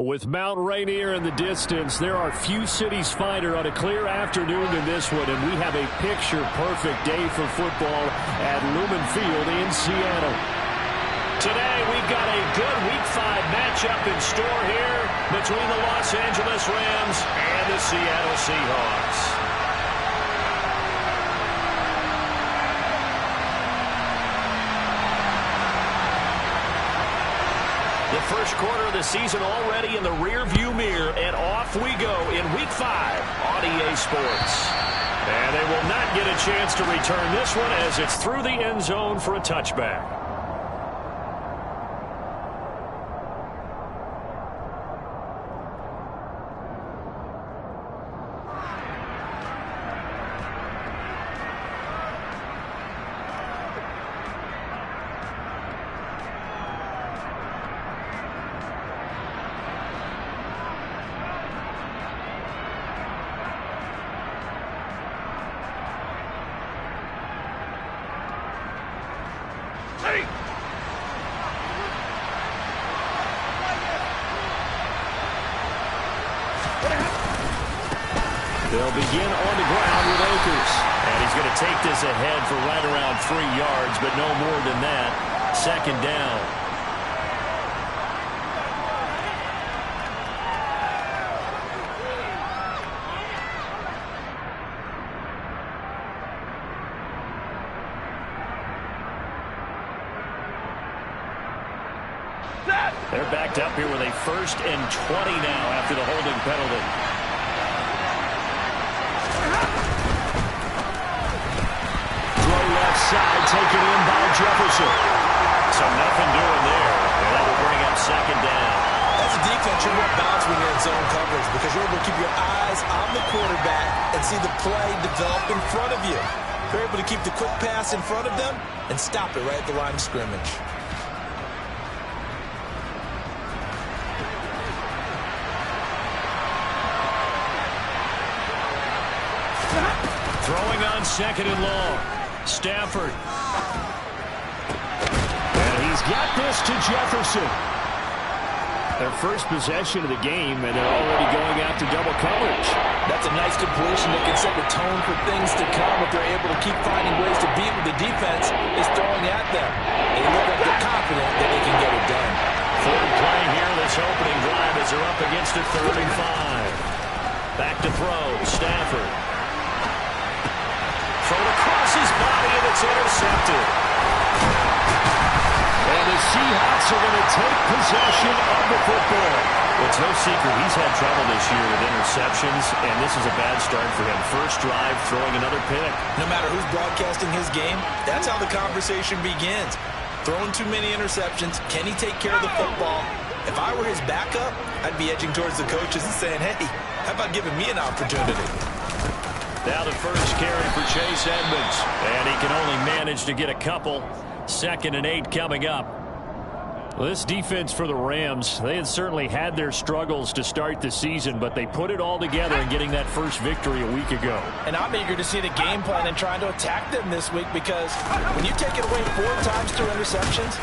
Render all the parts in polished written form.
With Mount Rainier in the distance, there are few cities finer on a clear afternoon than this one, and we have a picture-perfect day for football at Lumen Field in Seattle. Today, we've got a good Week 5 matchup in store here between the Los Angeles Rams and the Seattle Seahawks. The first quarter of the season already in the rear-view mirror, and off we go in Week 5 on EA Sports. And they will not get a chance to return this one as it's through the end zone for a touchback. They'll begin on the ground with Akers. And he's going to take this ahead for right around 3 yards, but no more than that. Second down. They're backed up here with a 1st and 20 now after the holding penalty. Side taken in by Jefferson. So nothing doing there. And that will bring up second down. As a defense, you're more balanced when you're in zone coverage because you're able to keep your eyes on the quarterback and see the play develop in front of you. You're able to keep the quick pass in front of them and stop it right at the line of scrimmage. Throwing on second and long. Stafford. And he's got this to Jefferson. Their first possession of the game, and they're already going after double coverage. That's a nice completion that can set the tone for things to come if they're able to keep finding ways to beat what the defense is throwing at them. They look like they're confident that they can get it done. Third play here, this opening drive as they're up against a 3rd and 5. Back to throw, Stafford. Thrown across his body, and it's intercepted. And the Seahawks are going to take possession of the football. Well, it's no secret he's had trouble this year with interceptions, and this is a bad start for him. First drive, throwing another pick. No matter who's broadcasting his game, that's how the conversation begins. Throwing too many interceptions, can he take care of the football? If I were his backup, I'd be edging towards the coaches and saying, hey, how about giving me an opportunity? Now the first carry for Chase Edmonds. And he can only manage to get a couple. 2nd and 8 coming up. Well, this defense for the Rams, they had certainly had their struggles to start the season, but they put it all together in getting that first victory a week ago. And I'm eager to see the game plan and trying to attack them this week because when you take it away 4 times through interceptions,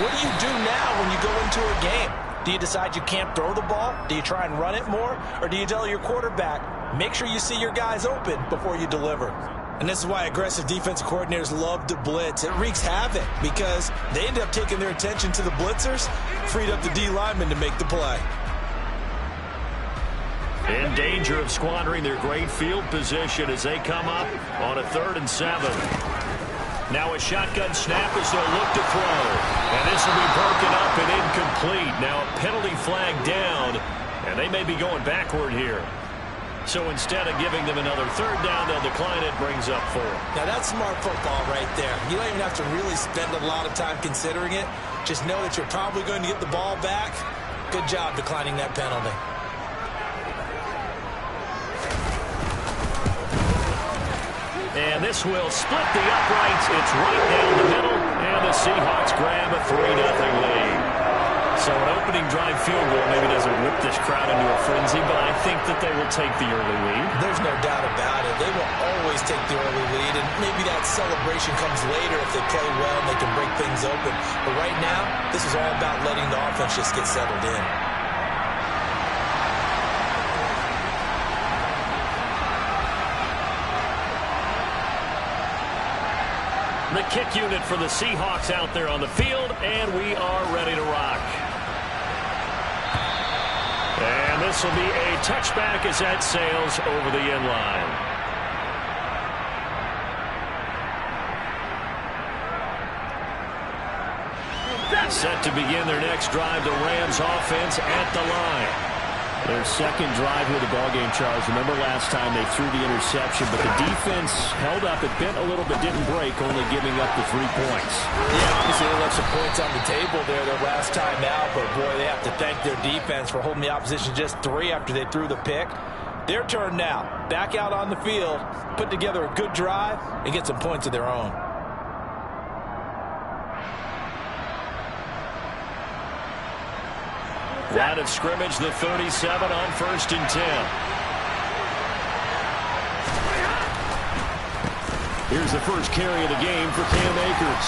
what do you do now when you go into a game? Do you decide you can't throw the ball? Do you try and run it more? Or do you tell your quarterback, make sure you see your guys open before you deliver? And this is why aggressive defensive coordinators love to blitz. It wreaks havoc because they end up taking their attention to the blitzers, freed up the D linemen to make the play. In danger of squandering their great field position as they come up on a 3rd and 7. Now a shotgun snap as they'll look to throw. And this will be broken up and incomplete. Now a penalty flag down, and they may be going backward here. So instead of giving them another 3rd down, they'll decline it, brings up 4. Now that's smart football right there. You don't even have to really spend a lot of time considering it. Just know that you're probably going to get the ball back. Good job declining that penalty. And this will split the uprights. It's right down the middle, and the Seahawks grab a 3-0 lead. So an opening drive field goal maybe doesn't whip this crowd into a frenzy, but I think that they will take the early lead. There's no doubt about it. They will always take the early lead, and maybe that celebration comes later if they play well and they can break things open. But right now, this is all about letting the offense just get settled in. The kick unit for the Seahawks out there on the field, and we are ready to rock. And this will be a touchback as that sails over the end line. Set to begin their next drive, the Rams offense at the line. Their second drive here of the ballgame, Charles. Remember last time they threw the interception, but the defense held up. It bent a little but didn't break, only giving up the 3 points. Yeah, obviously they left some points on the table there their last time out, but boy, they have to thank their defense for holding the opposition just 3 after they threw the pick. Their turn now. Back out on the field, put together a good drive, and get some points of their own. Line of scrimmage, the 37 on 1st and 10. Here's the first carry of the game for Cam Akers.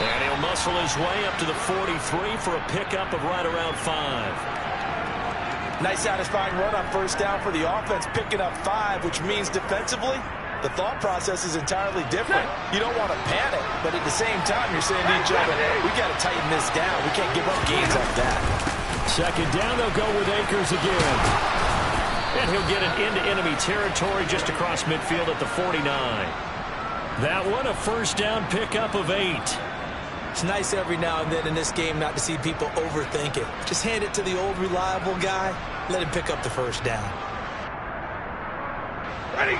And he'll muscle his way up to the 43 for a pickup of right around 5. Nice satisfying run on first down for the offense, picking up 5, which means defensively, the thought process is entirely different. You don't want to panic, but at the same time, you're saying to each other, we got to tighten this down. We can't give up gains like that. Second down, they'll go with Akers again. And he'll get it into enemy territory just across midfield at the 49. That one, a first down pickup of 8. It's nice every now and then in this game not to see people overthink it. Just hand it to the old reliable guy, let him pick up the first down.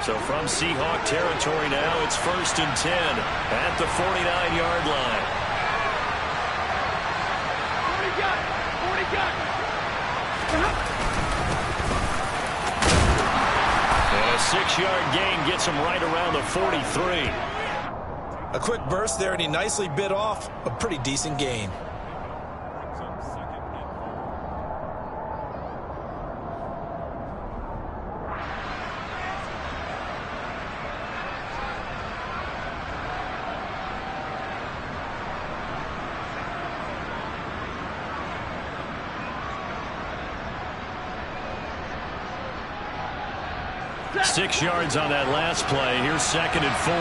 So from Seahawk territory now, it's 1st and 10 at the 49-yard line. And a 6-yard gain gets him right around the 43. A quick burst there, and he nicely bit off a pretty decent gain. Six yards on that last play. Here's 2nd and 4.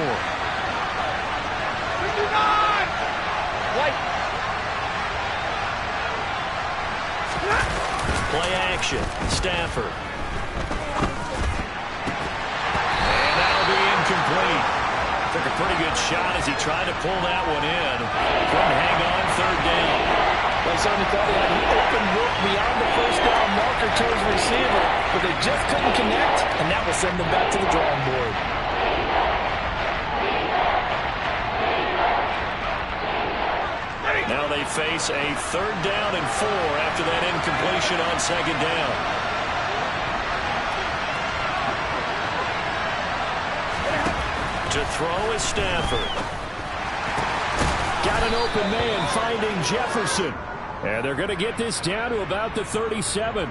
Play action. Stafford. And that'll be incomplete. Took a pretty good shot as he tried to pull that one in. Couldn't hang on 3rd down. They certainly thought he had an open look beyond the first down marker to his receiver, but they just couldn't connect, and that will send them back to the drawing board. Now they face a 3rd down and 4 after that incompletion on 2nd down. To throw is Stafford. Got an open man finding Jefferson. And they're going to get this down to about the 37.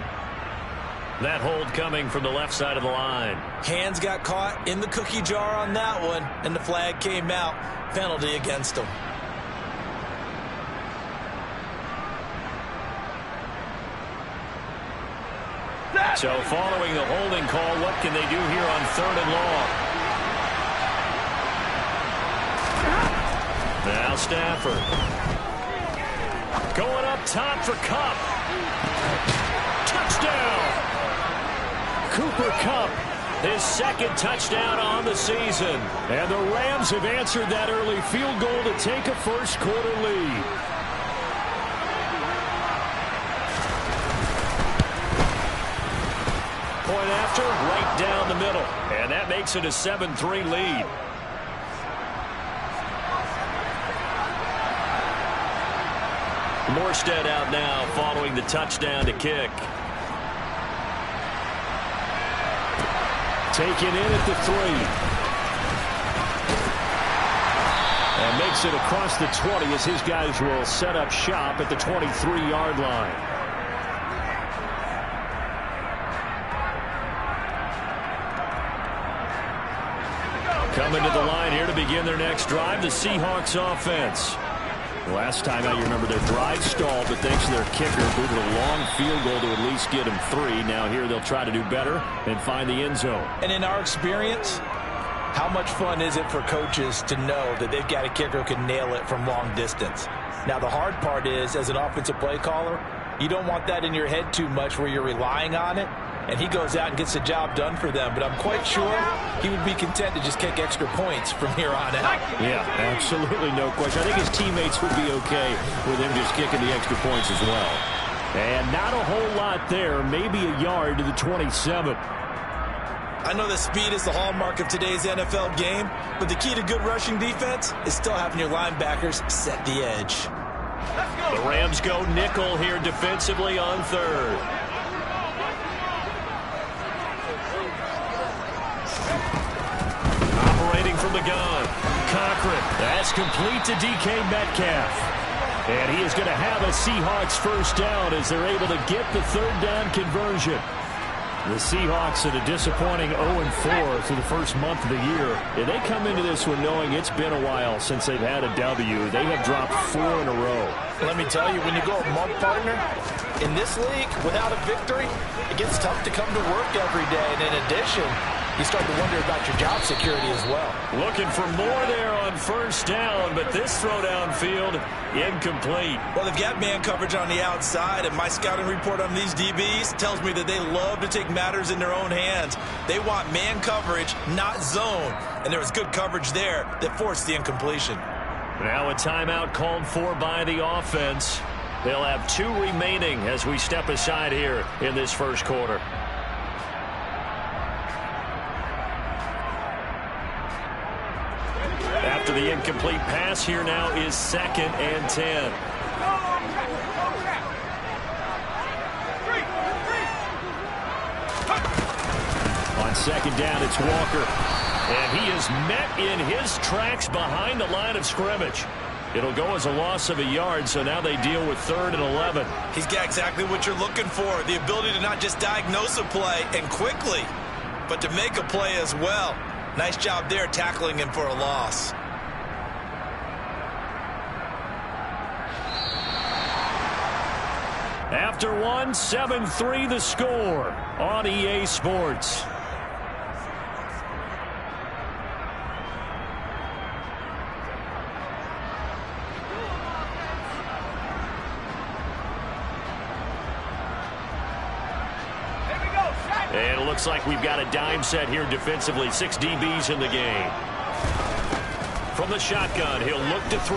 That hold coming from the left side of the line. Hands got caught in the cookie jar on that one, and the flag came out. Penalty against them. So following the holding call, what can they do here on 3rd and long? Now Stafford. Going up top for Kupp. Touchdown! Cooper Kupp, his 2nd touchdown on the season. And the Rams have answered that early field goal to take a first-quarter lead. Point after, right down the middle. And that makes it a 7-3 lead. Morstead out now following the touchdown to kick. Taken in at the 3. And makes it across the 20 as his guys will set up shop at the 23-yard line. Coming to the line here to begin their next drive, the Seahawks offense. Last time out, you remember their drive stalled, but thanks to their kicker, booted a long field goal to at least get them 3. Now here they'll try to do better and find the end zone. And in our experience, How much fun is it for coaches to know that they've got a kicker who can nail it from long distance? Now, the hard part is, as an offensive play caller, you don't want that in your head too much where you're relying on it, and he goes out and gets the job done for them. But I'm quite sure he would be content to just kick extra points from here on out. Yeah, absolutely no question. I think his teammates would be okay with him just kicking the extra points as well. And not a whole lot there, maybe a yard to the 27. I know that speed is the hallmark of today's NFL game, but the key to good rushing defense is still having your linebackers set the edge. The Rams go nickel here defensively on third. Operating from the gun. Cochran. That's complete to DK Metcalf. And he is going to have a Seahawks first down as they're able to get the third down conversion. The Seahawks at a disappointing 0-4 through the first month of the year. And they come into this one knowing it's been a while since they've had a W. They have dropped 4 in a row. Let me tell you, when you go a month, partner, in this league, without a victory, it gets tough to come to work every day. And in addition, you start to wonder about your job security as well. Looking for more there on first down, but this throw downfield incomplete. Well, they've got man coverage on the outside, and my scouting report on these DBs tells me that they love to take matters in their own hands. They want man coverage, not zone, and there was good coverage there that forced the incompletion. Now a timeout called for by the offense. They'll have 2 remaining as we step aside here in this first quarter. After the incomplete pass, here now is 2nd and 10. On 2nd down, it's Walker. And he is met in his tracks behind the line of scrimmage. It'll go as a loss of a yard, so now they deal with 3rd and 11. He's got exactly what you're looking for, the ability to not just diagnose a play and quickly, but to make a play as well. Nice job there tackling him for a loss. After 1, 7-3 the score on EA Sports. And it looks like we've got a dime set here defensively. 6 DBs in the game. From the shotgun, he'll look to throw.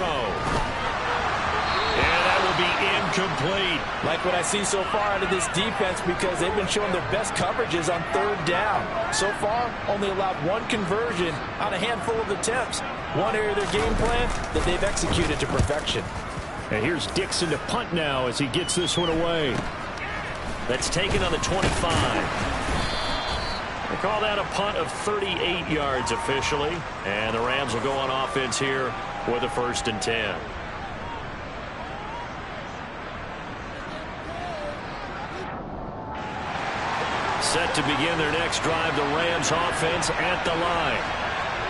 And that will be incomplete. Like what I see so far out of this defense, because they've been showing their best coverages on 3rd down. So far, only allowed 1 conversion on a handful of attempts. One area of their game plan that they've executed to perfection. And here's Dixon to punt now as he gets this one away. That's taken on the 25. They call that a punt of 38 yards officially. And the Rams will go on offense here with a 1st and 10. Set to begin their next drive, the Rams offense at the line.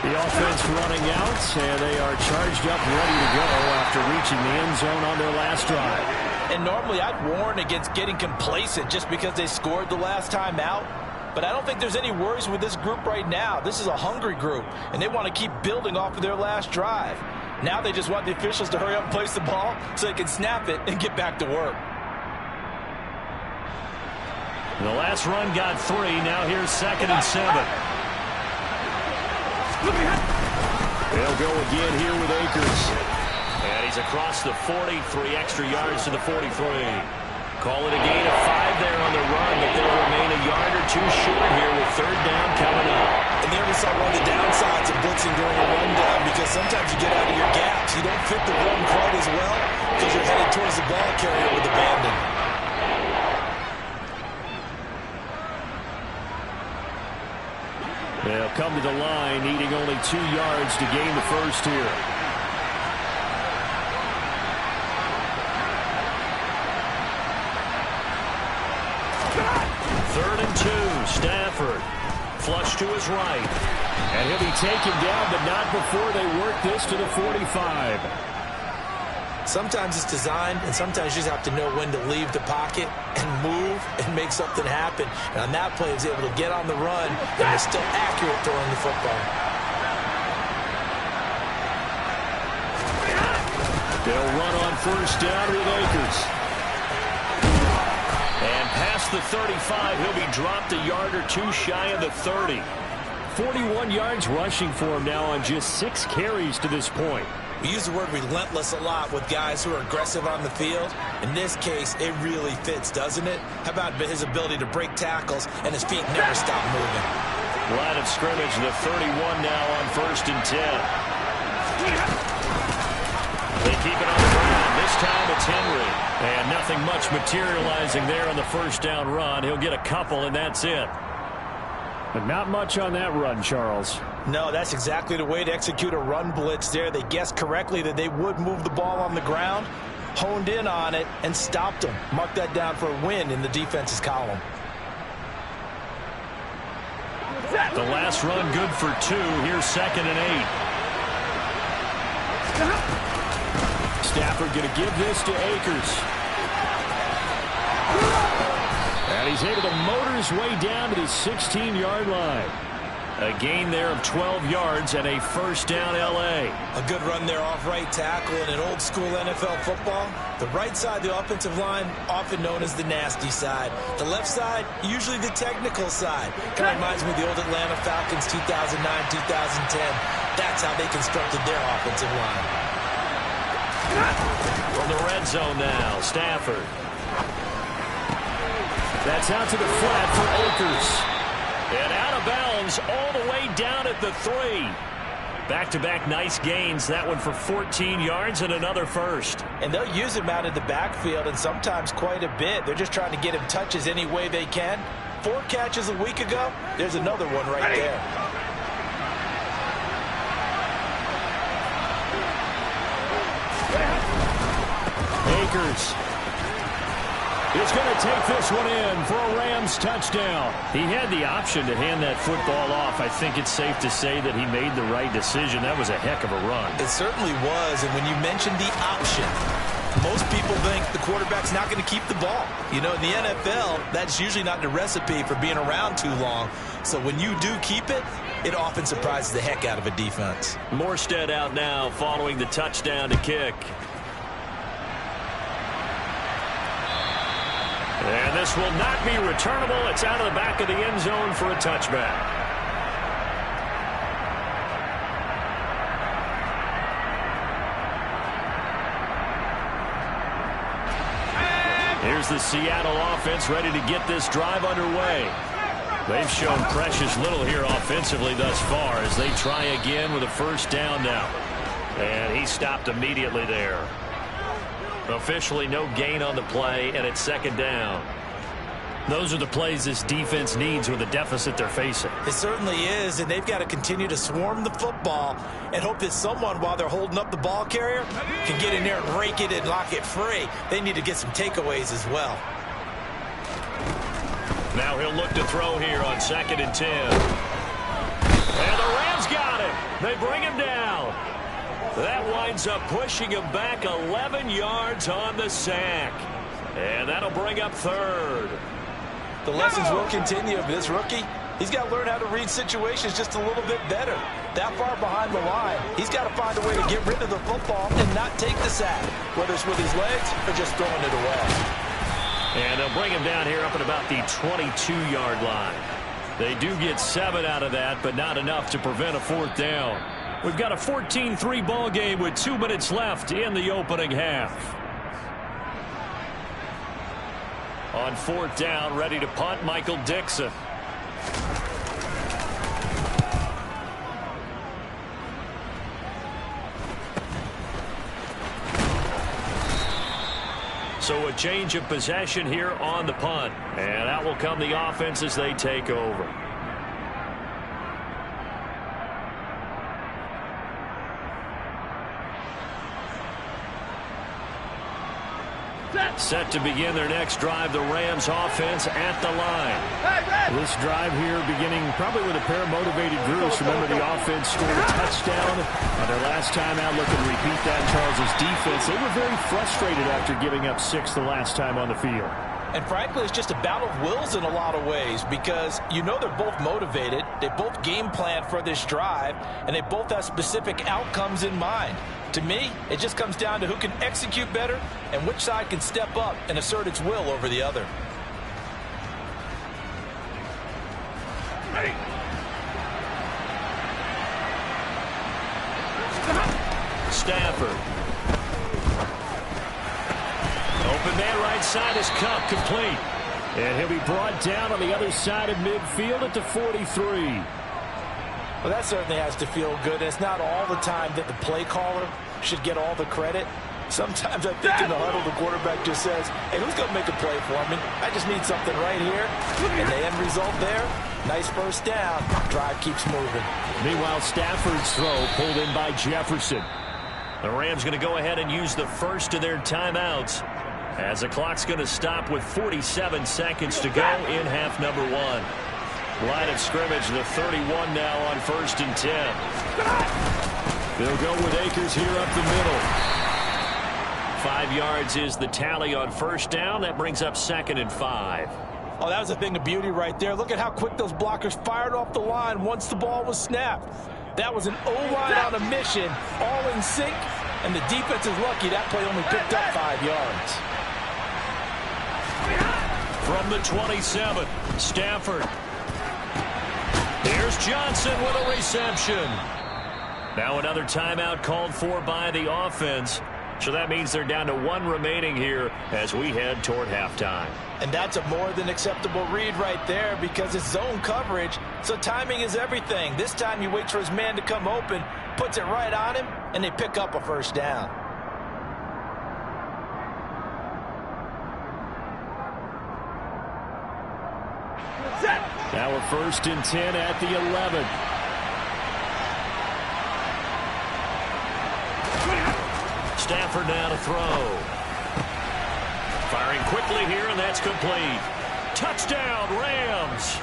The offense running out, and they are charged up, ready to go after reaching the end zone on their last drive. And normally I'd warn against getting complacent just because they scored the last time out. But I don't think there's any worries with this group right now. This is a hungry group, and they want to keep building off of their last drive. Now they just want the officials to hurry up and place the ball so they can snap it and get back to work. The last run got 3. Now here's 2nd and 7. They'll go again here with Akers. And he's across the 40, 3 extra yards to the 43. Call it a gain of 5 there on the run, but they'll remain a yard or 2 short here with 3rd down coming up. And there we saw one of the downsides of blitzing during a rundown, because sometimes you get out of your gaps. You don't fit the run quite as well because you're headed towards the ball carrier with abandon. They'll come to the line, needing only 2 yards to gain the first here. Third and 2, Stafford. Flush to his right. And he'll be taken down, but not before they work this to the 45. Sometimes it's designed, and sometimes you just have to know when to leave the pocket and move and make something happen. And on that play, he was able to get on the run and was still accurate throwing the football. first down with Akers. And past the 35, he'll be dropped a yard or two shy of the 30. 41 yards rushing for him now on just 6 carries to this point. We use the word relentless a lot with guys who are aggressive on the field. In this case, it really fits, doesn't it? How about his ability to break tackles and his feet never stop moving? Line of scrimmage, the 31 now on 1st and 10. They keep it on the ground. This time it's Henry. And nothing much materializing there on the first down run. He'll get a couple, and that's it. But not much on that run, Charles. No, that's exactly the way to execute a run blitz there. They guessed correctly that they would move the ball on the ground, honed in on it, and stopped them. Mark that down for a win in the defense's column. The last run good for 2. Here's 2nd and 8. Stafford going to give this to Akers. And he's able to motor his way down to the 16-yard line. A gain there of 12 yards and a first down L.A. A good run there off right tackle in an old-school NFL football. The right side of the offensive line, often known as the nasty side. The left side, usually the technical side. Kind of reminds me of the old Atlanta Falcons 2009-2010. That's how they constructed their offensive line. From the red zone now, Stafford. That's out to the flat for Akers. And out of bounds all the way down at the 3. Back-to-back nice gains. That one for 14 yards and another first. And they'll use him out of the backfield and sometimes quite a bit. They're just trying to get him touches any way they can. 4 catches a week ago. There's another one right there. Akers is going to take this one in for a Rams touchdown. He had the option to hand that football off. I think it's safe to say that he made the right decision. That was a heck of a run. It certainly was, and when you mentioned the option, most people think the quarterback's not going to keep the ball. You know, in the NFL, that's usually not the recipe for being around too long. So when you do keep it, it often surprises the heck out of a defense. Morstead out now following the touchdown to kick. And this will not be returnable. It's out of the back of the end zone for a touchback. Here's the Seattle offense ready to get this drive underway. They've shown precious little here offensively thus far as they try again with a first down now. And he stopped immediately there. Officially no gain on the play, and it's 2nd down. Those are the plays this defense needs with the deficit they're facing. It certainly is, and they've got to continue to swarm the football and hope that someone, while they're holding up the ball carrier, can get in there and rake it and lock it free. They need to get some takeaways as well. Now he'll look to throw here on 2nd and 10. And the Rams got him. They bring him down. That winds up pushing him back 11 yards on the sack. And that'll bring up 3rd. The lessons will continue of this rookie. He's got to learn how to read situations just a little bit better. That far behind the line, he's got to find a way to get rid of the football and not take the sack, whether it's with his legs or just throwing it away. And they'll bring him down here up at about the 22-yard line. They do get 7 out of that, but not enough to prevent a 4th down. We've got a 14-3 ball game with 2 minutes left in the opening half. On 4th down, ready to punt, Michael Dixon. So a change of possession here on the punt. And out will come the offense as they take over. Set to begin their next drive, the Rams offense at the line. This drive here beginning probably with a pair of motivated groups. Remember, the offense scored a touchdown on their last time out. Looking to repeat that. Charles's defense, they were very frustrated after giving up 6 the last time on the field. And frankly, it's just a battle of wills in a lot of ways because you know they're both motivated. They both game plan for this drive, and they both have specific outcomes in mind. To me, it just comes down to who can execute better and which side can step up and assert its will over the other. Stafford. Open man right side is Cup, complete. And he'll be brought down on the other side of midfield at the 43. Well, that certainly has to feel good. It's not all the time that the play caller should get all the credit. Sometimes I think in the huddle, the quarterback just says, hey, who's going to make a play for me? I just need something right here. And the end result there, nice first down. Drive keeps moving. Meanwhile, Stafford's throw pulled in by Jefferson. The Rams going to go ahead and use the first of their timeouts as the clock's going to stop with 47 seconds to go in half number one. Line of scrimmage, the 31 now on 1st and 10. They'll go with Akers here up the middle. 5 yards is the tally on first down. That brings up 2nd and 5. Oh, that was a thing of beauty right there. Look at how quick those blockers fired off the line once the ball was snapped. That was an O-line on a mission, all in sync, and the defense is lucky that play only picked up 5 yards. From the 27, Stafford. Here's Johnson with a reception. Now another timeout called for by the offense. So that means they're down to 1 remaining here as we head toward halftime. And that's a more than acceptable read right there because it's zone coverage, so timing is everything. This time he waits for his man to come open, puts it right on him, and they pick up a first down. Now we're 1st and 10 at the 11. Stafford now to throw. Firing quickly here, and that's complete. Touchdown, Rams.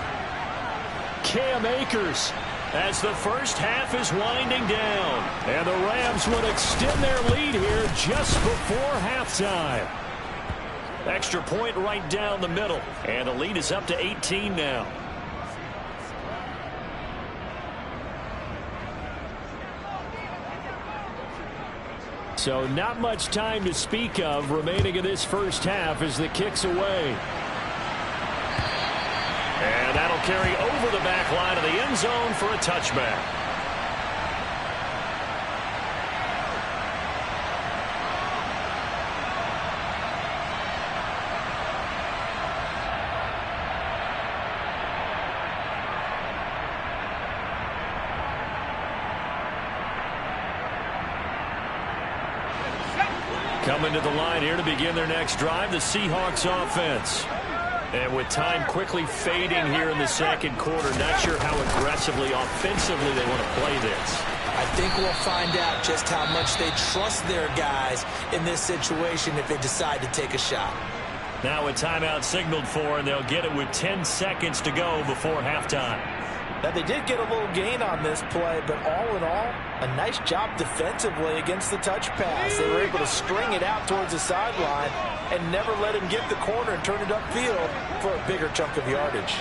Cam Akers As the first half is winding down. And the Rams would extend their lead here just before halftime. Extra point right down the middle. And the lead is up to 18 now. So not much time to speak of remaining in this first half as the kick's away. And that'll carry over the back line of the end zone for a touchback. Coming to the line here to begin their next drive, the Seahawks offense. And with time quickly fading here in the second quarter, not sure how aggressively, offensively they want to play this. I think we'll find out just how much they trust their guys in this situation if they decide to take a shot. Now a timeout signaled for, and they'll get it with 10 seconds to go before halftime. Now, they did get a little gain on this play, but all in all, a nice job defensively against the touch pass. They were able to string it out towards the sideline and never let him get the corner and turn it upfield for a bigger chunk of yardage.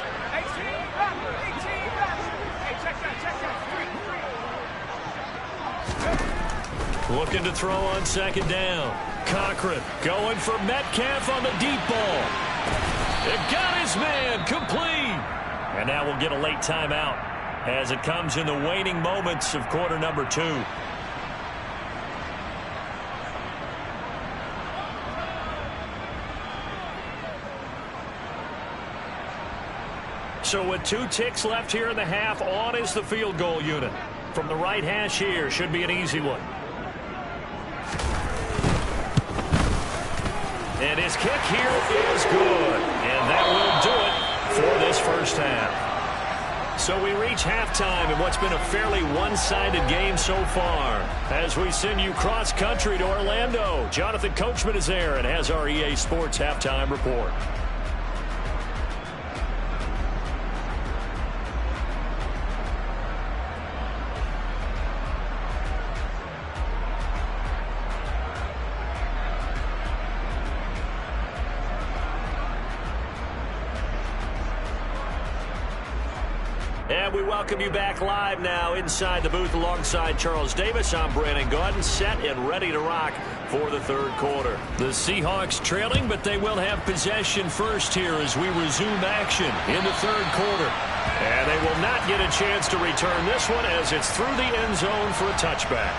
Looking to throw on second down. Cochran going for Metcalf on the deep ball. It got his man complete. And now we'll get a late timeout as it comes in the waning moments of quarter number 2. So with 2 ticks left here in the half, on is the field goal unit. From the right hash here, should be an easy one. And his kick here is good. And that will do it for this first half. So we reach halftime in what's been a fairly one-sided game so far. As we send you cross-country to Orlando, Jonathan Coachman is there and has our EA Sports halftime report. And we welcome you back live now inside the booth alongside Charles Davis. I'm Brandon Gaudin, set and ready to rock for the third quarter. The Seahawks trailing, but they will have possession first here as we resume action in the third quarter. And they will not get a chance to return this one as it's through the end zone for a touchback.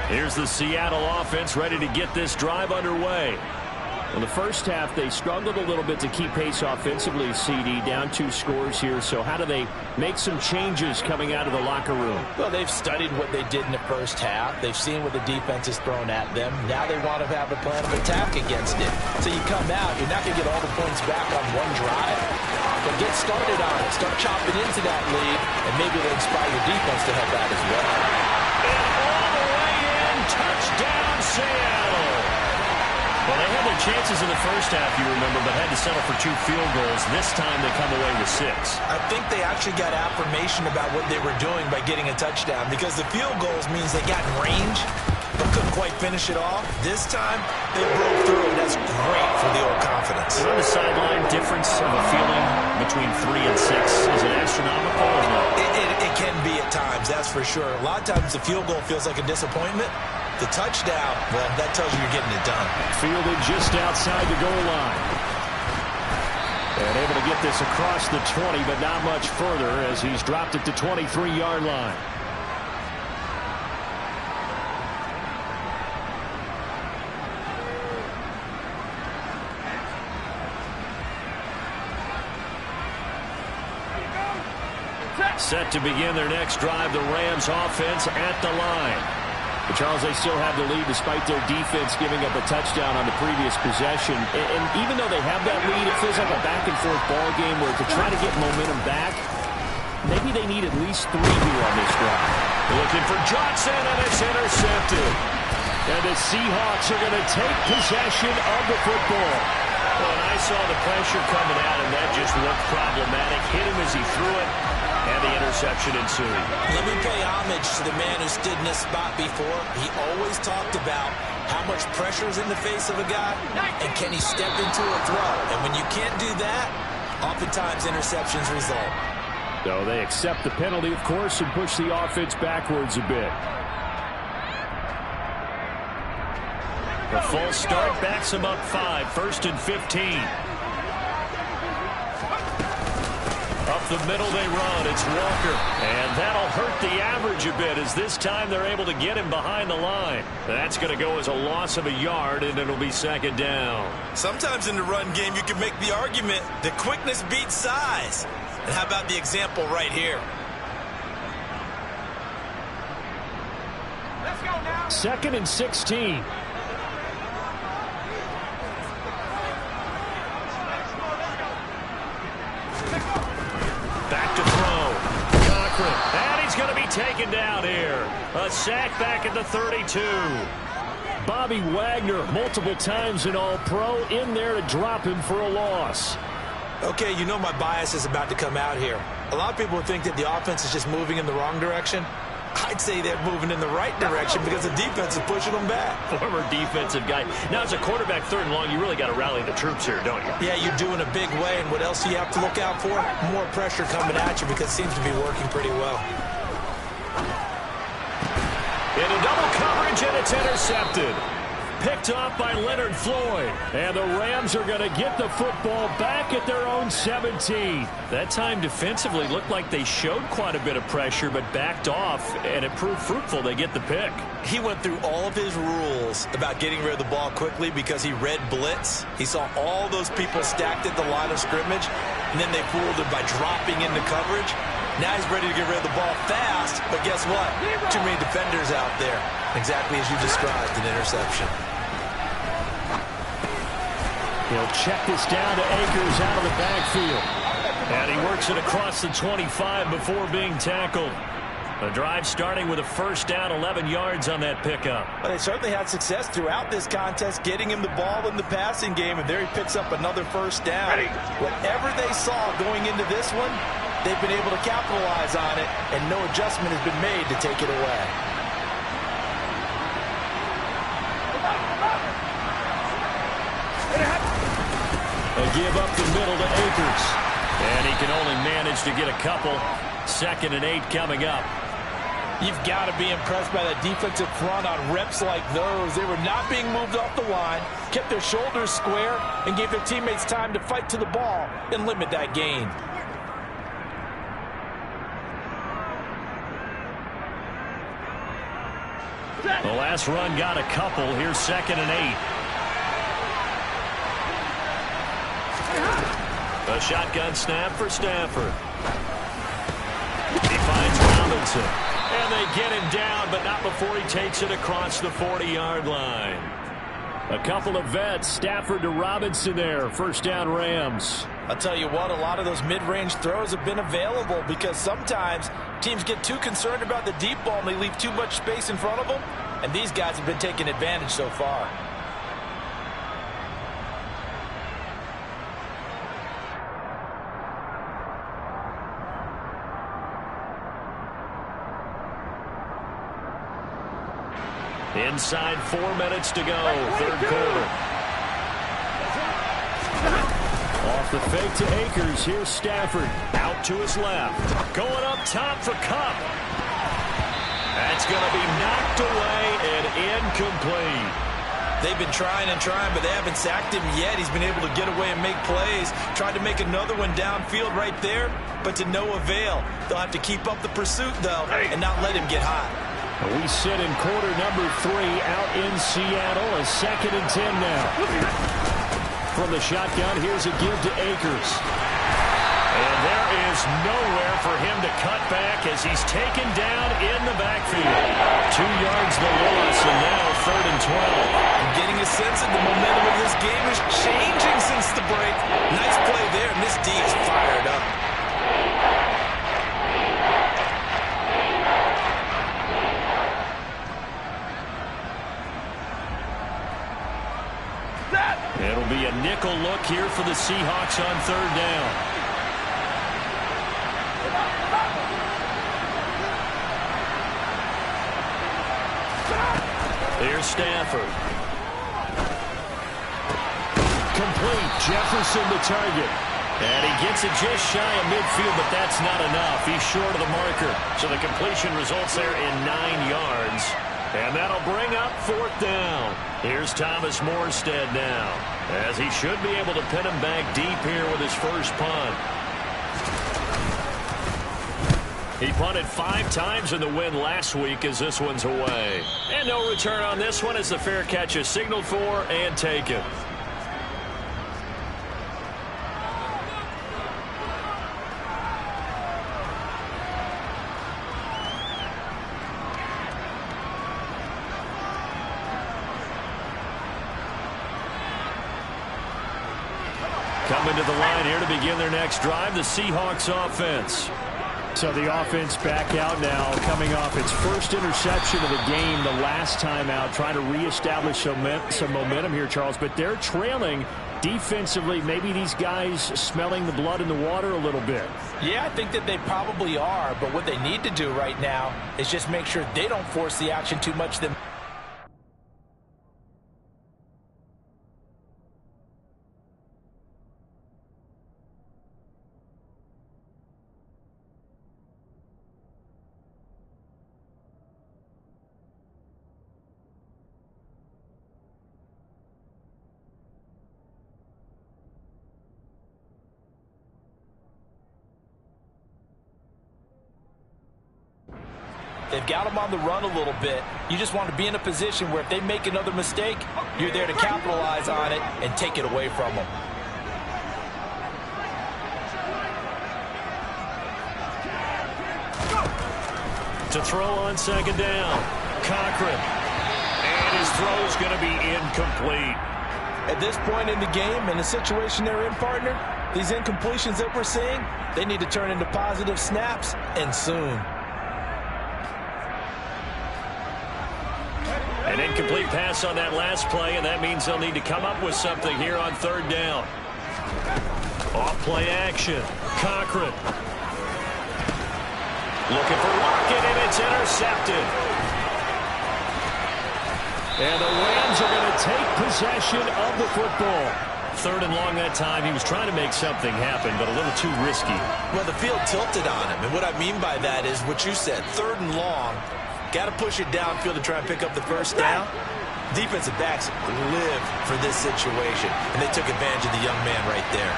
Here's the Seattle offense ready to get this drive underway. Well, the first half, they struggled a little bit to keep pace offensively, CD, down 2 scores here. So how do they make some changes coming out of the locker room? Well, they've studied what they did in the first half. They've seen what the defense has thrown at them. Now they want to have a plan of attack against it. So you come out, you're not going to get all the points back on one drive, but get started on it. Start chopping into that lead, and maybe it'll inspire your defense to help out as well. And all the way in, touchdown Seattle. Well, they had their chances in the first half, you remember, but had to settle for 2 field goals. This time they come away with 6. I think they actually got affirmation about what they were doing by getting a touchdown, because the field goals means they got in range but couldn't quite finish it off. This time they broke through, and that's great for the old confidence. On the sideline, difference of a feeling between 3 and 6, is it astronomical or no? It can be at times, that's for sure. A lot of times the field goal feels like a disappointment. The touchdown, well, that tells you you're getting it done. Fielded just outside the goal line. And able to get this across the 20, but not much further as he's dropped it to 23-yard line. Set to begin their next drive, the Rams offense at the line. But Charles, they still have the lead despite their defense giving up a touchdown on the previous possession. And even though they have that lead, it feels like a back-and-forth ball game where to try to get momentum back, maybe they need at least 3 here on this drive. Looking for Johnson, and it's intercepted. And the Seahawks are going to take possession of the football. Well, and I saw the pressure coming out, and that just looked problematic. Hit him as he threw it. And the interception ensued. Let me pay homage to the man who stood in this spot before. He always talked about how much pressure is in the face of a guy, and can he step into a throw. And when you can't do that, oftentimes interceptions result. So they accept the penalty, of course, and push the offense backwards a bit. The false start backs him up 5, 1st and 15. Up the middle they run. It's Walker. And that'll hurt the average a bit as this time they're able to get him behind the line. That's going to go as a loss of a yard, and it'll be 2nd down. Sometimes in the run game, you can make the argument that quickness beats size. And how about the example right here? Let's go now. 2nd and 16. Back to throw. Cochran. And he's going to be taken down here. A sack back at the 32. Bobby Wagner, multiple times an All-Pro, in there to drop him for a loss. Okay, you know my bias is about to come out here. A lot of people think that the offense is just moving in the wrong direction. I'd say they're moving in the right direction because the defense is pushing them back. Former defensive guy. Now, as a quarterback 3rd and long, you really got to rally the troops here, don't you? Yeah, you're doing a big way, and what else do you have to look out for? More pressure coming at you because it seems to be working pretty well. Into double coverage, and it's intercepted. Picked off by Leonard Floyd. And the Rams are going to get the football back at their own 17. That time defensively looked like they showed quite a bit of pressure but backed off, and it proved fruitful. They get the pick. He went through all of his rules about getting rid of the ball quickly because he read blitz. He saw all those people stacked at the line of scrimmage, and then they fooled him by dropping into coverage. Now he's ready to get rid of the ball fast, but guess what? Too many defenders out there. Exactly as you described, an interception. He'll check this down to Akers out of the backfield. And he works it across the 25 before being tackled. The drive starting with a 1st down, 11 yards on that pickup. Well, they certainly had success throughout this contest, getting him the ball in the passing game, and there he picks up another 1st down. Whatever they saw going into this one, they've been able to capitalize on it, and no adjustment has been made to take it away. A give up the middle to Akers. And he can only manage to get a couple. 2nd and 8 coming up. You've got to be impressed by that defensive front on reps like those. They were not being moved off the line, kept their shoulders square, and gave their teammates time to fight to the ball and limit that gain. The last run got a couple. Here's 2nd and 8. A shotgun snap for Stafford. He finds Robinson. And they get him down, but not before he takes it across the 40-yard line. A couple of vets, Stafford to Robinson there. 1st down Rams. I'll tell you what, a lot of those mid-range throws have been available because sometimes teams get too concerned about the deep ball and they leave too much space in front of them. And these guys have been taking advantage so far. Inside 4 minutes to go, 3rd quarter. Off the fake to Akers. Here's Stafford. Out to his left. Going up top for Kupp. That's going to be knocked away and incomplete. They've been trying and trying, but they haven't sacked him yet. He's been able to get away and make plays. Tried to make another one downfield right there, but to no avail. They'll have to keep up the pursuit, though, and not let him get hot. We sit in quarter number 3 out in Seattle. A 2nd and 10 now. From the shotgun, here's a give to Akers. And there is nowhere for him to cut back as he's taken down in the backfield. 2 yards the loss, and now 3rd and 12. I'm getting a sense that the momentum of this game is changing since the break. Nice play there, and this D is fired up. It'll be a nickel look here for the Seahawks on 3rd down. Here's Stafford. Complete. Jefferson the target. And he gets it just shy of midfield, but that's not enough. He's short of the marker. So the completion results there in 9 yards. And that'll bring up 4th down. Here's Thomas Morstead now, as he should be able to pin him back deep here with his first punt. He punted 5 times in the win last week as this one's away. And no return on this one as the fair catch is signaled for and taken. Coming to the line here to begin their next drive, the Seahawks offense. So the offense back out now, coming off its first interception of the game the last time out, trying to reestablish some momentum here, Charles. But they're trailing defensively. Maybe these guys smelling the blood in the water a little bit. Yeah, I think that they probably are. But what they need to do right now is just make sure they don't force the action too much. They've got them on the run a little bit. You just want to be in a position where if they make another mistake, you're there to capitalize on it and take it away from them. To throw on 2nd down, Cochran. And his throw is going to be incomplete. At this point in the game, in the situation they're in, partner, these incompletions that we're seeing, they need to turn into positive snaps, and soon. An incomplete pass on that last play, and that means they'll need to come up with something here on 3rd down. Off-play action. Cochran. Looking for Lockett, and it's intercepted. And the Rams are going to take possession of the football. 3rd and long that time. He was trying to make something happen, but a little too risky. Well, the field tilted on him, and what I mean by that is what you said, 3rd and long. Got to push it downfield to try and pick up the first down. Defensive backs live for this situation, and they took advantage of the young man right there.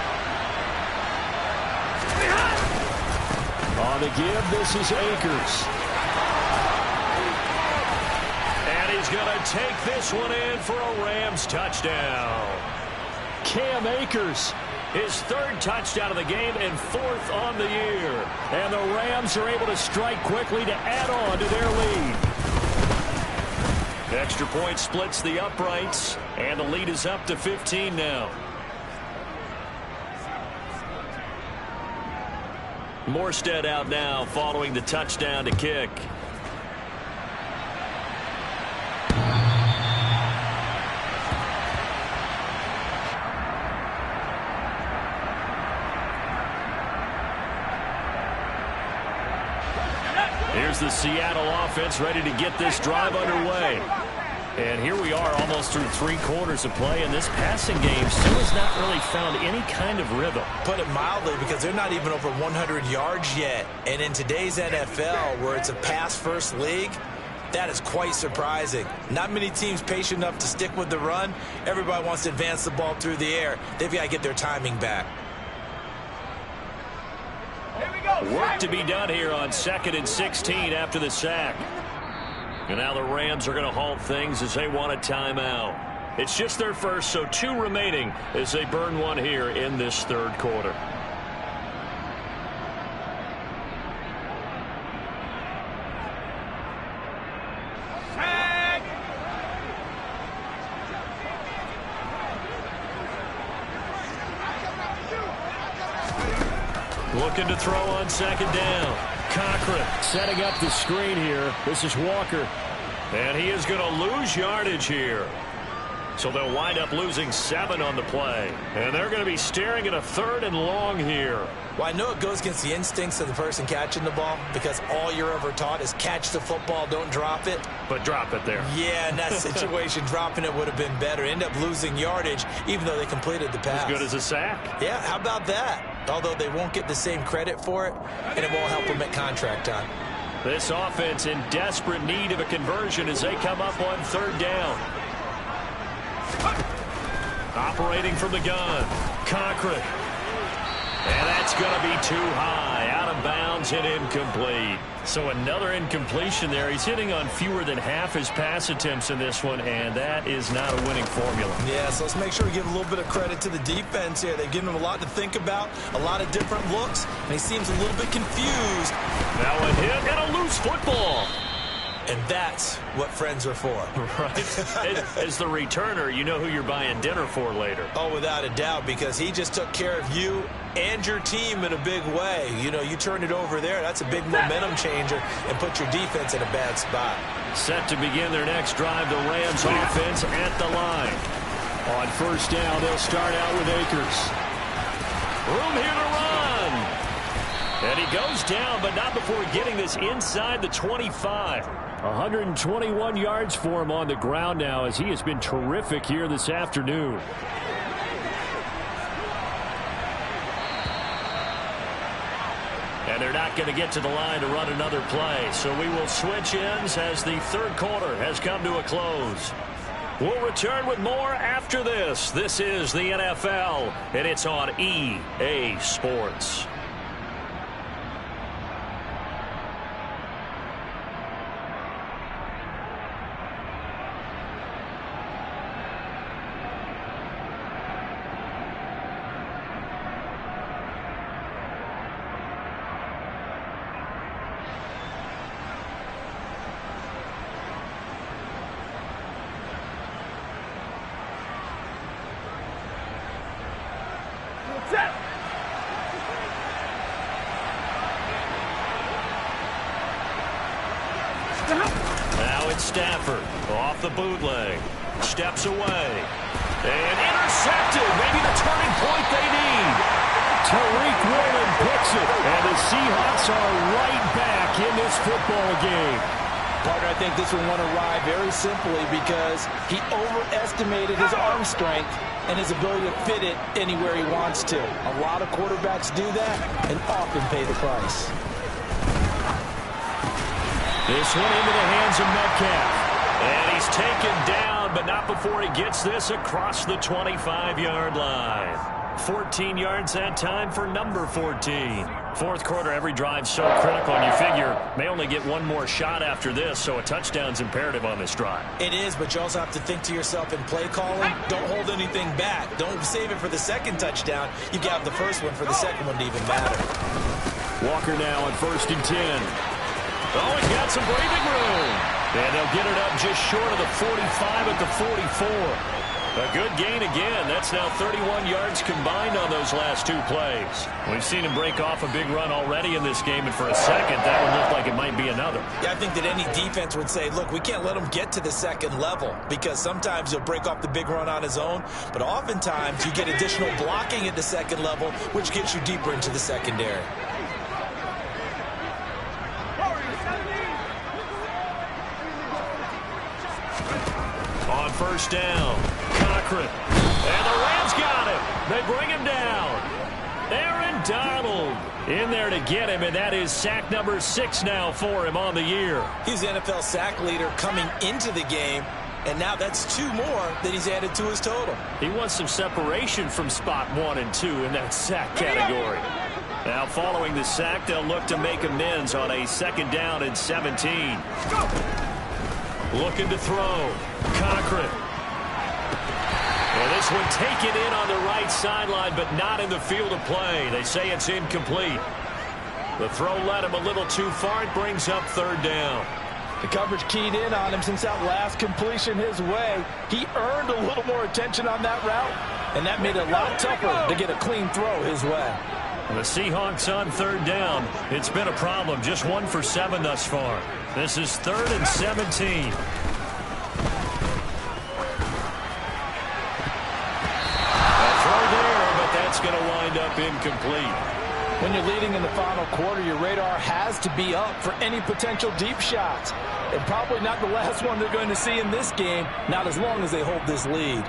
On the give, this is Akers. And he's going to take this one in for a Rams touchdown. Cam Akers. His 3rd touchdown of the game and 4th on the year. And the Rams are able to strike quickly to add on to their lead. Extra point splits the uprights, and the lead is up to 15 now. Morstead out now following the touchdown to kick. Here's the Seattle offense ready to get this drive underway. And here we are almost through 3 quarters of play, and this passing game still has not really found any kind of rhythm. Put it mildly, because they're not even over 100 yards yet. And in today's NFL, where it's a pass-first league, that is quite surprising. Not many teams patient enough to stick with the run. Everybody wants to advance the ball through the air. They've got to get their timing back. Work to be done here on 2nd and 16 after the sack. And now the Rams are going to halt things as they want a timeout. It's just their first, so 2 remaining as they burn one here in this 3rd quarter. Looking to throw on 2nd down. Cochran setting up the screen here. This is Walker. And he is going to lose yardage here. So they'll wind up losing 7 on the play. And they're going to be staring at a 3rd and long here. Well, I know it goes against the instincts of the person catching the ball, because all you're ever taught is catch the football, don't drop it. But drop it there. Yeah, in that situation, dropping it would have been better. End up losing yardage, even though they completed the pass. As good as a sack. Yeah, how about that? Although they won't get the same credit for it, and it won't help them at contract time. This offense in desperate need of a conversion as they come up on 3rd down. Operating from the gun. Cochran. And that's going to be too high. Out of bounds and incomplete. So another incompletion there. He's hitting on fewer than half his pass attempts in this one, and that is not a winning formula. Yeah, so let's make sure we give a little bit of credit to the defense here. They've given him a lot to think about, a lot of different looks, and he seems a little bit confused. Now a hit and a loose football. And that's what friends are for. Right. As the returner, you know who you're buying dinner for later. Oh, without a doubt, because he just took care of you and your team in a big way. You know, you turn it over there, that's a big momentum changer, and put your defense in a bad spot. Set to begin their next drive, the Rams offense at the line. On 1st down, they'll start out with Akers. Room here to run. And he goes down, but not before getting this inside the 25. 121 yards for him on the ground now, as he has been terrific here this afternoon. And they're not going to get to the line to run another play. So we will switch ends as the 3rd quarter has come to a close. We'll return with more after this. This is the NFL, and it's on EA Sports. Now it's Stafford off the bootleg. Steps away. And intercepted. Maybe the turning point they need. Tariq Woolen picks it. And the Seahawks are right back in this football game. Partner, I think this one won awry very simply because he overestimated his arm strength and his ability to fit it anywhere he wants to. A lot of quarterbacks do that and often pay the price. This one into the hands of Metcalf. And he's taken down, but not before he gets this across the 25-yard line. 14 yards that time for number 14. Fourth quarter, every drive so critical, and you figure may only get one more shot after this, so a touchdown's imperative on this drive. It is, but you also have to think to yourself in play calling, don't hold anything back. Don't save it for the second touchdown. You got the first one for the second one to even matter. Walker now on 1st and 10. Oh, he's got some breathing room. And they'll get it up just short of the 45 at the 44. A good gain again. That's now 31 yards combined on those last two plays. We've seen him break off a big run already in this game, and for a second, that one looked like it might be another. Yeah, I think that any defense would say, look, we can't let him get to the second level because sometimes he'll break off the big run on his own, but oftentimes you get additional blocking at the second level, which gets you deeper into the secondary. On 1st down, Cochran. And the Rams got him. They bring him down. Aaron Donald in there to get him, and that is sack number 6 now for him on the year. He's the NFL sack leader coming into the game, and now that's 2 more that he's added to his total. He wants some separation from spot 1 and 2 in that sack category. Now following the sack, they'll look to make amends on a 2nd down and 17. Looking to throw. Cochran. Well, this one taken in on the right sideline, but not in the field of play. They say it's incomplete. The throw led him a little too far. It brings up 3rd down. The coverage keyed in on him since that last completion his way. He earned a little more attention on that route, and that made it a lot tougher to get a clean throw his way. The Seahawks on 3rd down. It's been a problem. Just 1 for 7 thus far. This is 3rd and 17. That's going to wind up incomplete. When you're leading in the final quarter, your radar has to be up for any potential deep shots. And probably not the last one they're going to see in this game, not as long as they hold this lead.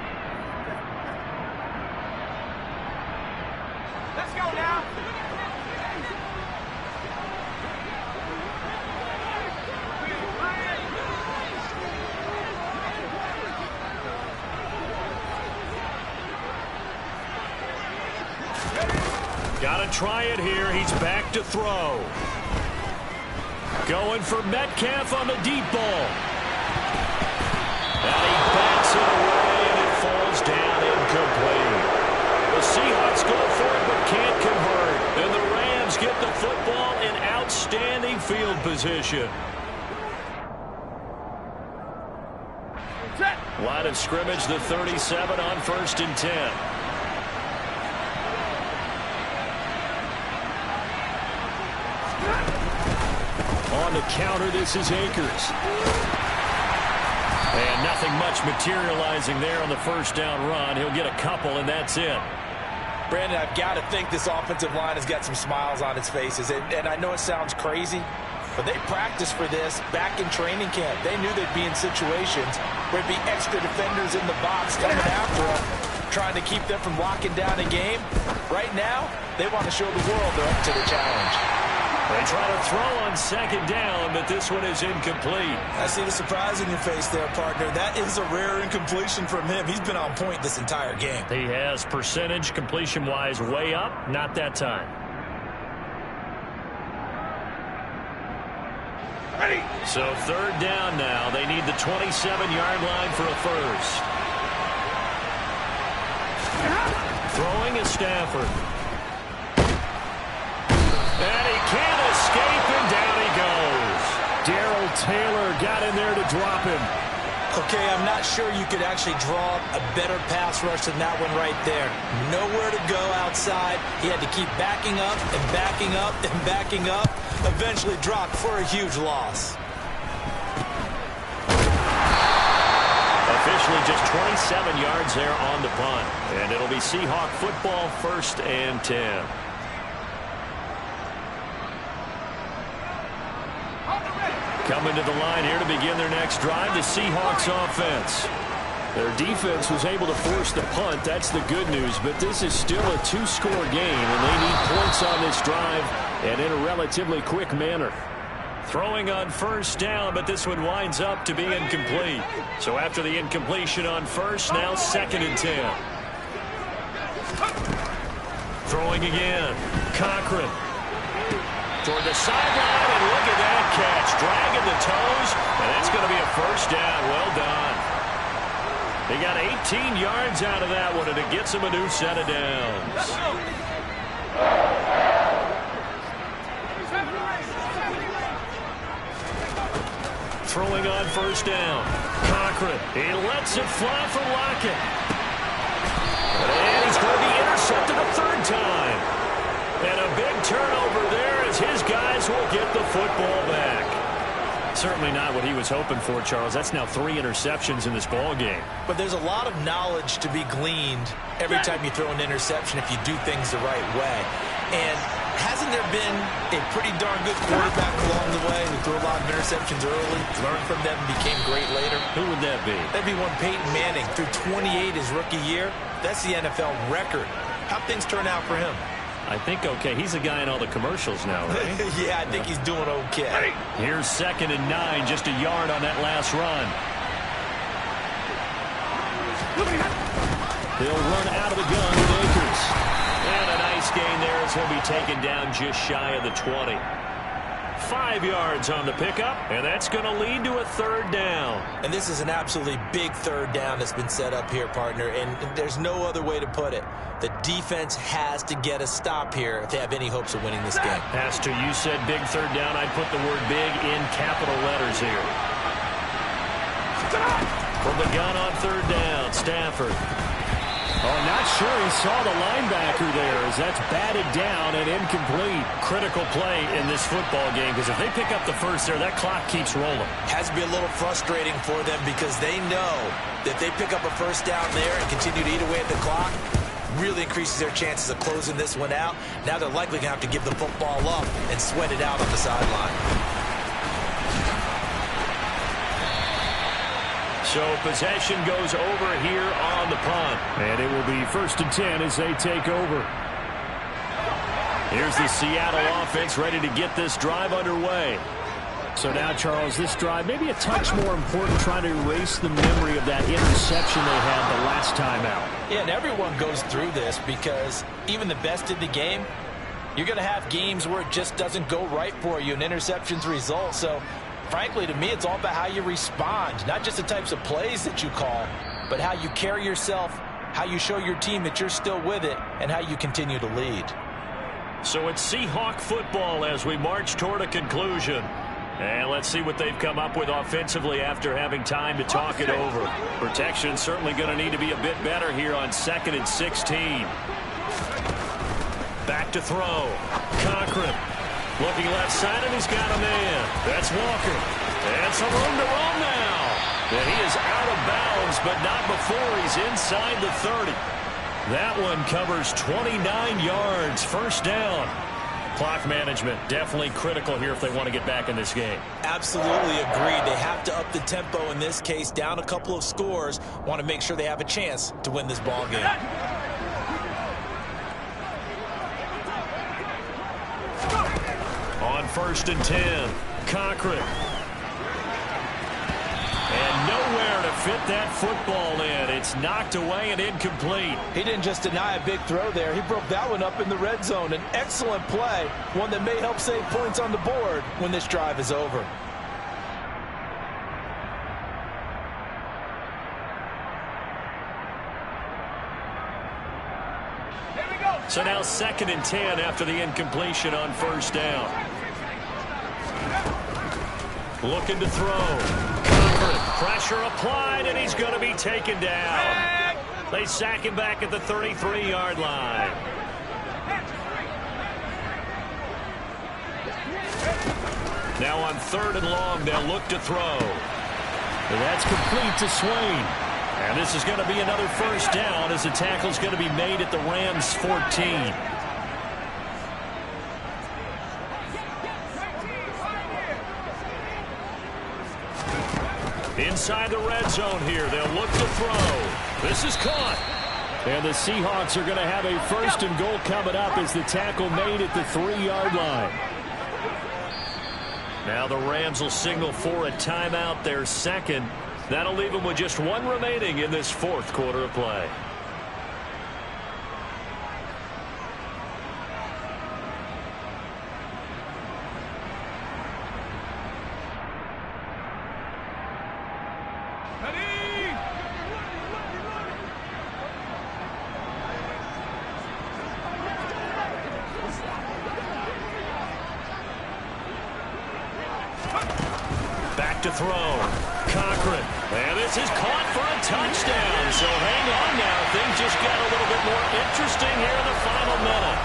Let's go now. Got to try it here. He's back to throw. Going for Metcalf on the deep ball. And he backs it away, and it falls down incomplete. The Seahawks go for it but can't convert. And the Rams get the football in outstanding field position. Line of scrimmage, the 37 on 1st and 10. On the counter, this is Akers. And nothing much materializing there on the 1st down run. He'll get a couple, and that's it. Brandon, I've got to think this offensive line has got some smiles on its faces. And I know it sounds crazy, but they practiced for this back in training camp. They knew they'd be in situations where it'd be extra defenders in the box coming after them, trying to keep them from locking down a game. Right now, they want to show the world they're up to the challenge. They try to throw on 2nd down, but this one is incomplete. I see the surprise in your face there, partner. That is a rare incompletion from him. He's been on point this entire game. He has percentage completion-wise way up, not that time. Ready. So 3rd down now. They need the 27-yard line for a first. Throwing is Stafford. And he can't escape, and down he goes. Darrell Taylor got in there to drop him. Okay, I'm not sure you could actually draw a better pass rush than that one right there. Nowhere to go outside. He had to keep backing up and backing up and backing up. Eventually dropped for a huge loss. Officially just 27 yards there on the punt. And it'll be Seahawk football, 1st and 10. coming to the line here to begin their next drive, the Seahawks offense. Their defense was able to force the punt. That's the good news. But this is still a two-score game, and they need points on this drive and in a relatively quick manner. Throwing on first down, but this one winds up to be incomplete. So after the incompletion on first, now 2nd and 10. Throwing again. Cochran. Toward the sideline, and look at that catch. Dragging the toes, and that's going to be a first down. Well done. They got 18 yards out of that one, and it gets them a new set of downs. Throwing on first down. Cochran. He lets it fly for Lockett. And he's going to be intercepted a 3rd time. And a big turnover there as his guys will get the football back. Certainly not what he was hoping for, Charles. That's now 3 interceptions in this ball game. But there's a lot of knowledge to be gleaned every time you throw an interception if you do things the right way. And hasn't there been a pretty darn good quarterback along the way who threw a lot of interceptions early, learned from them, and became great later? Who would that be? That'd be one Peyton Manning. Threw 28 his rookie year. That's the NFL record. How'd things turn out for him? I think okay. He's the guy in all the commercials now, right? Yeah, I think he's doing okay. Here's 2nd and 9, just a yard on that last run. He'll run out of the gun with Akers. And a nice gain there as he'll be taken down just shy of the 20. 5 yards on the pickup, and that's going to lead to a 3rd down. And this is an absolutely big 3rd down that's been set up here, partner, and there's no other way to put it. The defense has to get a stop here if they have any hopes of winning this game. Pastor, you said big 3rd down. I'd put the word big in capital letters here. From the gun on 3rd down, Stafford. Oh, not sure he saw the linebacker there as that's batted down and incomplete. Critical play in this football game because if they pick up the first there, that clock keeps rolling. Has to be a little frustrating for them because they know that if they pick up a first down there and continue to eat away at the clock, really increases their chances of closing this one out. Now they're likely going to have to give the football up and sweat it out on the sideline. So possession goes over here on the punt. And it will be 1st and 10 as they take over. Here's the Seattle offense ready to get this drive underway. So now, Charles, this drive maybe a touch more important, trying to erase the memory of that interception they had the last time out. Yeah, and everyone goes through this because even the best in the game, you're going to have games where it just doesn't go right for you and interceptions result. So frankly, to me, it's all about how you respond, not just the types of plays that you call, but how you carry yourself, how you show your team that you're still with it, and how you continue to lead. So it's Seahawk football as we march toward a conclusion. And let's see what they've come up with offensively after having time to talk it over. Protection certainly going to need to be a bit better here on 2nd and 16. Back to throw. Cochran. Looking left side, and he's got a man. That's Walker. And some room to run now. And he is out of bounds, but not before he's inside the 30. That one covers 29 yards. First down. Clock management definitely critical here if they want to get back in this game. Absolutely agreed. They have to up the tempo in this case, down a couple of scores. Want to make sure they have a chance to win this ball game. On 1st and 10, Cochran. And nowhere to fit that football in. It's knocked away and incomplete. He didn't just deny a big throw there. He broke that one up in the red zone. An excellent play, one that may help save points on the board when this drive is over. So now 2nd and 10 after the incompletion on first down. Looking to throw. Cochran, pressure applied, and he's going to be taken down. They sack him back at the 33-yard line. Now on 3rd and long, they'll look to throw. And that's complete to Swain. And this is going to be another first down as the tackle's going to be made at the Rams' 14. Inside the red zone here. They'll look to throw. This is caught. And the Seahawks are going to have a first and goal coming up as the tackle made at the 3-yard line. Now the Rams will signal for a timeout, their second. That'll leave them with just one remaining in this fourth quarter of play. To throw. Cochran. And this is caught for a touchdown. So hang on now. Things just got a little bit more interesting here in the final minute.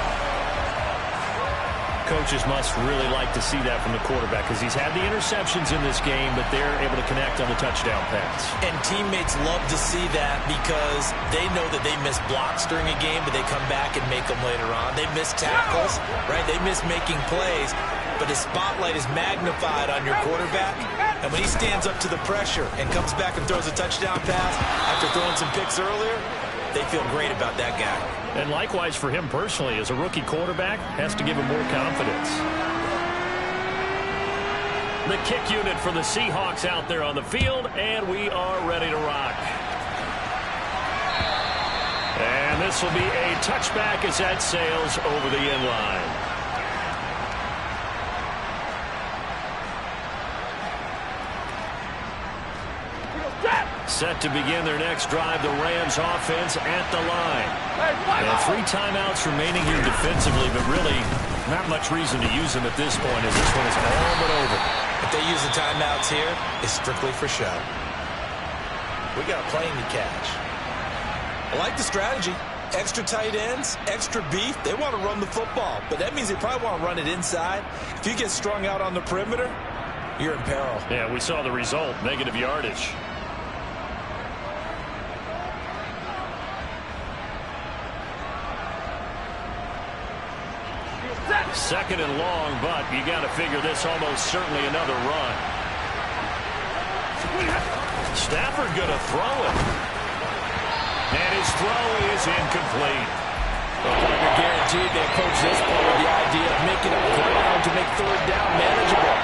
Coaches must really like to see that from the quarterback because he's had the interceptions in this game, but they're able to connect on the touchdown pass. And teammates love to see that because they know that they miss blocks during a game, but they come back and make them later on. They miss tackles, right? They miss making plays. But his spotlight is magnified on your quarterback. And when he stands up to the pressure and comes back and throws a touchdown pass after throwing some picks earlier, they feel great about that guy. And likewise for him personally, as a rookie quarterback, has to give him more confidence. The kick unit for the Seahawks out there on the field, and we are ready to rock. And this will be a touchback as that sails over the end line. Set to begin their next drive, the Rams offense at the line. And 3 timeouts remaining here defensively, but really not much reason to use them at this point as this one is all but over. If they use the timeouts here, it's strictly for show. We got a plane to catch. I like the strategy. Extra tight ends, extra beef. They want to run the football, but that means they probably want to run it inside. If you get strung out on the perimeter, you're in peril. Yeah, we saw the result, negative yardage. Second and long, but you got to figure this almost certainly another run. Stafford going to throw it. And his throw is incomplete. Well, partner, guaranteed they approach this part with the idea of making up ground to make third down manageable.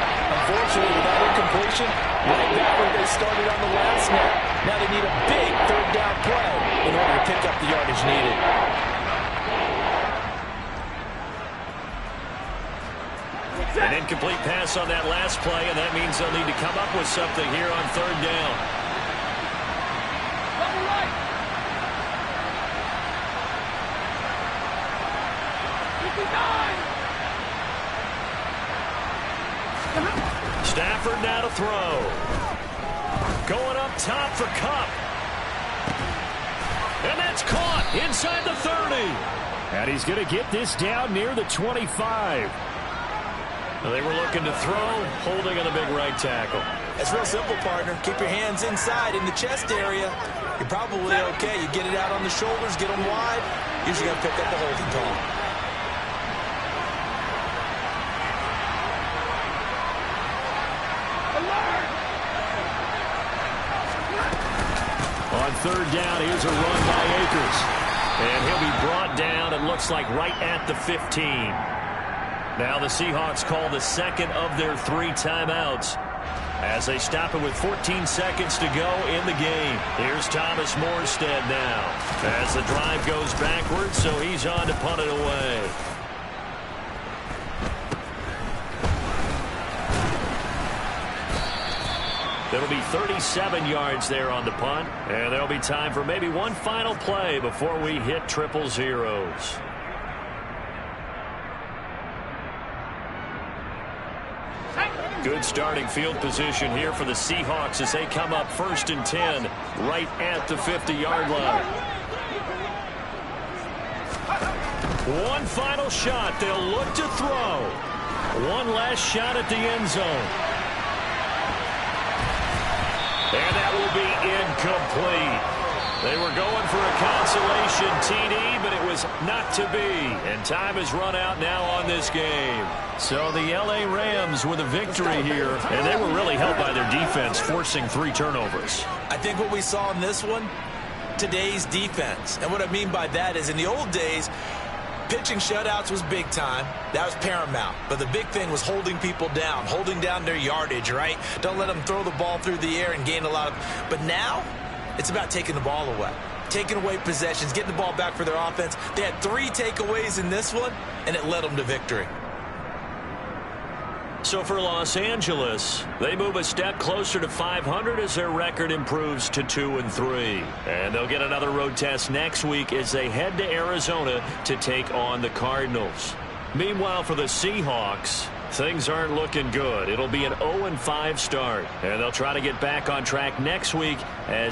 Unfortunately, with that incompletion, right back where they started on the last snap. Now they need a big third down play in order to pick up the yardage needed. An incomplete pass on that last play, and that means they'll need to come up with something here on third down. Stafford now to throw. Going up top for Kupp. And that's caught inside the 30. And he's going to get this down near the 25. They were looking to throw, holding on the big right tackle. It's real simple, partner. Keep your hands inside in the chest area. You're probably okay. You get it out on the shoulders, get them wide. Usually going to pick up the holding call. On third down, here's a run by Akers. And he'll be brought down, it looks like, right at the 15. Now the Seahawks call the second of their 3 timeouts as they stop it with 14 seconds to go in the game. Here's Thomas Morstead now as the drive goes backwards, so he's on to punt it away. There'll be 37 yards there on the punt, and there'll be time for maybe one final play before we hit triple zeros. Good starting field position here for the Seahawks as they come up 1st and 10 right at the 50-yard line. One final shot. They'll look to throw. One last shot at the end zone. And that will be incomplete. They were going for a consolation TD, but it was not to be. And time has run out now on this game. So the L.A. Rams with a victory here, and they were really helped by their defense, forcing 3 turnovers. I think what we saw in this one, today's defense. And what I mean by that is in the old days, pitching shutouts was big time. That was paramount. But the big thing was holding people down, holding down their yardage, right? Don't let them throw the ball through the air and gain a lot of... But now, it's about taking the ball away. Taking away possessions, getting the ball back for their offense. They had 3 takeaways in this one, and it led them to victory. So for Los Angeles, they move a step closer to 500 as their record improves to 2-3. And they'll get another road test next week as they head to Arizona to take on the Cardinals. Meanwhile, for the Seahawks, things aren't looking good. It'll be an 0-5 start, and they'll try to get back on track next week as